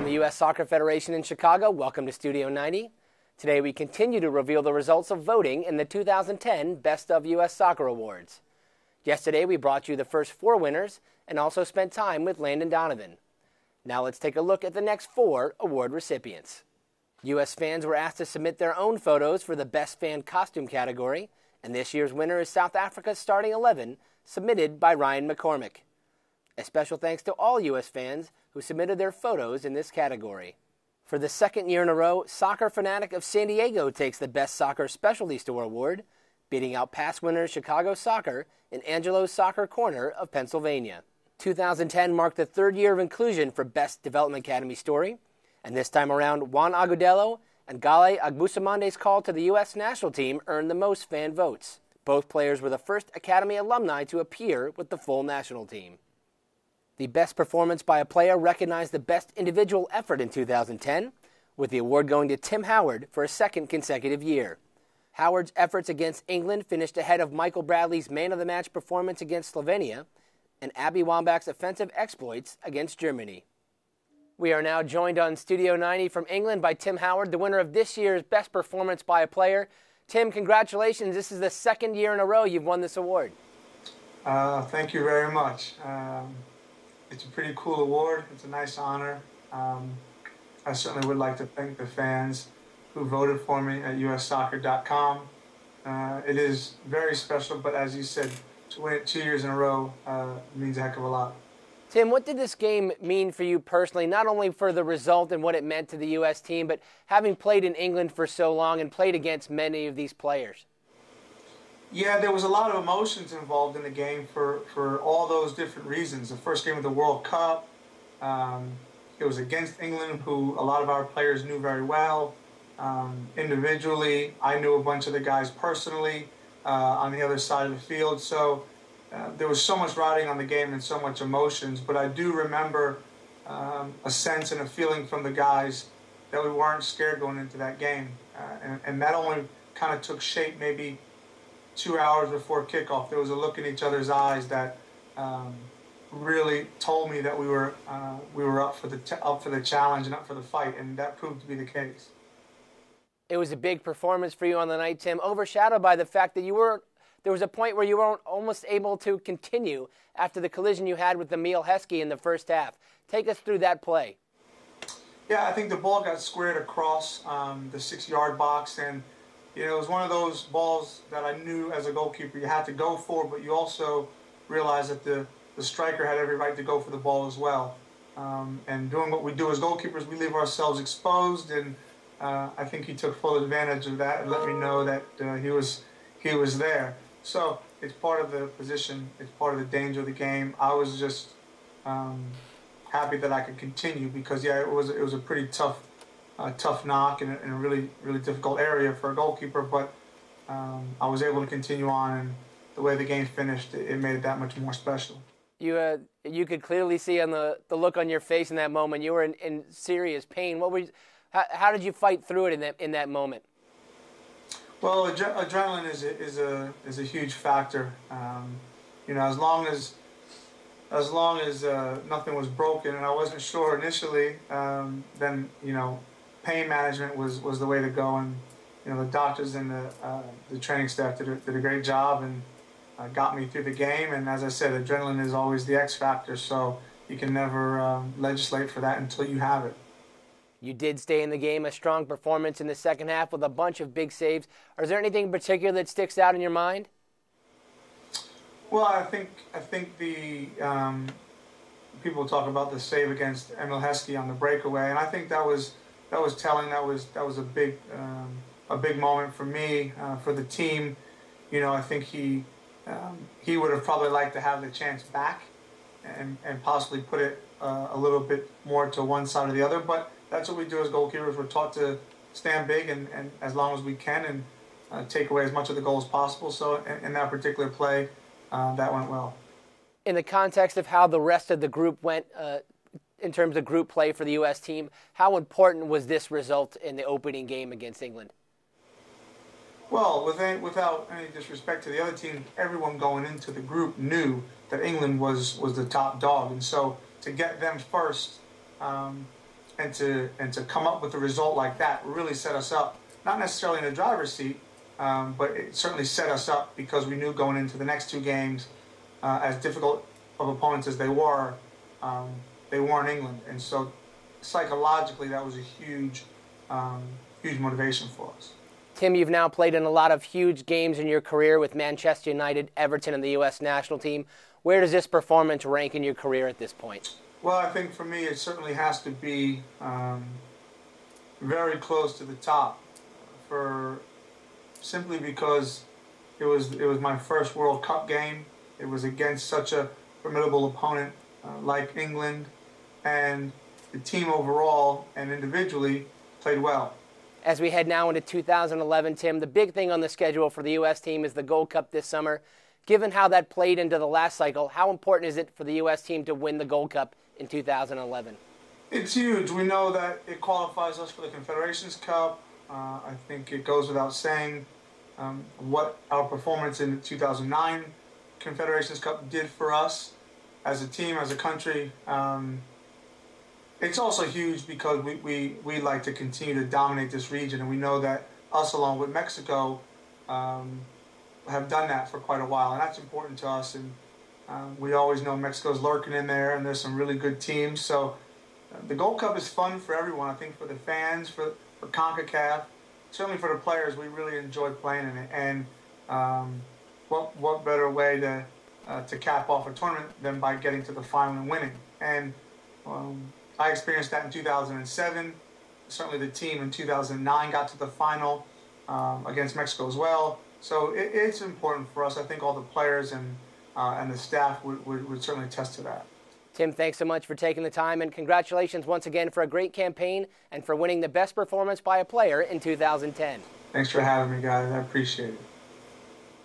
the U.S. Soccer Federation in Chicago, welcome to Studio 90. Today we continue to reveal the results of voting in the 2010 Best of U.S. Soccer Awards. Yesterday we brought you the first 4 winners and also spent time with Landon Donovan. Now let's take a look at the next 4 award recipients. U.S. fans were asked to submit their own photos for the Best Fan Costume category, and this year's winner is South Africa's Starting 11, submitted by Ryan McCormick. A special thanks to all U.S. fans who submitted their photos in this category. For the second year in a row, Soccer Fanatic of San Diego takes the Best Soccer Specialty Store Award, beating out past winners Chicago Soccer and Angelo's Soccer Corner of Pennsylvania. 2010 marked the 3rd year of inclusion for Best Development Academy Story, and this time around, Juan Agudelo and Gale Agbusamande's call to the U.S. national team earned the most fan votes. Both players were the first Academy alumni to appear with the full national team. The best performance by a player recognized the best individual effort in 2010, with the award going to Tim Howard for a second consecutive year. Howard's efforts against England finished ahead of Michael Bradley's man-of-the-match performance against Slovenia and Abby Wambach's offensive exploits against Germany. We are now joined on Studio 90 from England by Tim Howard, the winner of this year's Best Performance by a Player. Tim, congratulations. This is the 2nd year in a row you've won this award. Thank you very much. It's a pretty cool award. It's a nice honor. I certainly would like to thank the fans who voted for me at ussoccer.com. It is very special, but as you said, to win it 2 years in a row means a heck of a lot. Tim, what did this game mean for you personally, not only for the result and what it meant to the U.S. team, but having played in England for so long and played against many of these players? Yeah, there was a lot of emotions involved in the game for all those different reasons. The first game of the World Cup, it was against England, who a lot of our players knew very well. Individually, I knew a bunch of the guys personally on the other side of the field. So there was so much riding on the game and so much emotions. But I do remember a sense and a feeling from the guys that we weren't scared going into that game. And that only kind of took shape maybe 2 hours before kickoff. There was a look in each other's eyes that really told me that we were up for the challenge and up for the fight, and that proved to be the case. It was a big performance for you on the night, Tim, overshadowed by the fact that there was a point where you weren't almost able to continue after the collision you had with Emil Heskey in the first half. Take us through that play. Yeah, I think the ball got squared across the 6-yard box, and it was one of those balls that I knew as a goalkeeper you had to go for, but you also realized that the striker had every right to go for the ball as well. And doing what we do as goalkeepers, we leave ourselves exposed, and I think he took full advantage of that and let me know that he was there. So it's part of the position, it's part of the danger of the game. I was just happy that I could continue because, yeah, it was a pretty tough knock in a really, really difficult area for a goalkeeper, but I was able to continue on, and the way the game finished, it made it that much more special. You could clearly see on the look on your face in that moment, you were in serious pain. How did you fight through it in that moment? Well, adrenaline is a huge factor. As long as nothing was broken, and I wasn't sure initially, then pain management was the way to go, and the doctors and the training staff did a great job and got me through the game. And as I said, adrenaline is always the X factor, so you can never legislate for that until you have it. You did stay in the game, a strong performance in the second half with a bunch of big saves. Is there anything in particular that sticks out in your mind? Well, I think the people talk about the save against Emil Heskey on the breakaway, and I think that was telling. That was a big moment for me, for the team. I think he would have probably liked to have the chance back and possibly put it a little bit more to one side or the other. But that's what we do as goalkeepers. We're taught to stand big and as long as we can and take away as much of the goal as possible. So in that particular play, that went well. In the context of how the rest of the group went in terms of group play for the U.S. team, how important was this result in the opening game against England? Well, without any disrespect to the other team, everyone going into the group knew that England was the top dog. And so to get them first to come up with a result like that really set us up, not necessarily in the driver's seat, but it certainly set us up because we knew going into the next two games, as difficult of opponents as they were in England, and so psychologically that was a huge motivation for us. Tim, you've now played in a lot of huge games in your career with Manchester United, Everton, and the U.S. national team. Where does this performance rank in your career at this point? Well, I think for me it certainly has to be very close to the top, simply because it was my first World Cup game. It was against such a formidable opponent like England, and the team overall and individually played well. As we head now into 2011, Tim, the big thing on the schedule for the U.S. team is the Gold Cup this summer. Given how that played into the last cycle, how important is it for the U.S. team to win the Gold Cup in 2011? It's huge. We know that it qualifies us for the Confederations Cup. I think it goes without saying what our performance in the 2009 Confederations Cup did for us as a team, as a country. It's also huge because we like to continue to dominate this region, and we know that us, along with Mexico, have done that for quite a while, and that's important to us. And we always know Mexico's lurking in there, and there's some really good teams. So the Gold Cup is fun for everyone. I think for the fans, for CONCACAF, certainly for the players, we really enjoy playing in it. And what better way to cap off a tournament than by getting to the final and winning? And I experienced that in 2007. Certainly the team in 2009 got to the final against Mexico as well. So it's important for us. I think all the players and the staff would certainly attest to that. Tim, thanks so much for taking the time, and congratulations once again for a great campaign and for winning the best performance by a player in 2010. Thanks for having me, guys. I appreciate it.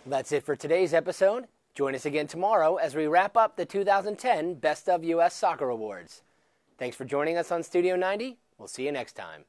That's it for today's episode. Join us again tomorrow as we wrap up the 2010 Best of U.S. Soccer Awards. Thanks for joining us on Studio 90. We'll see you next time.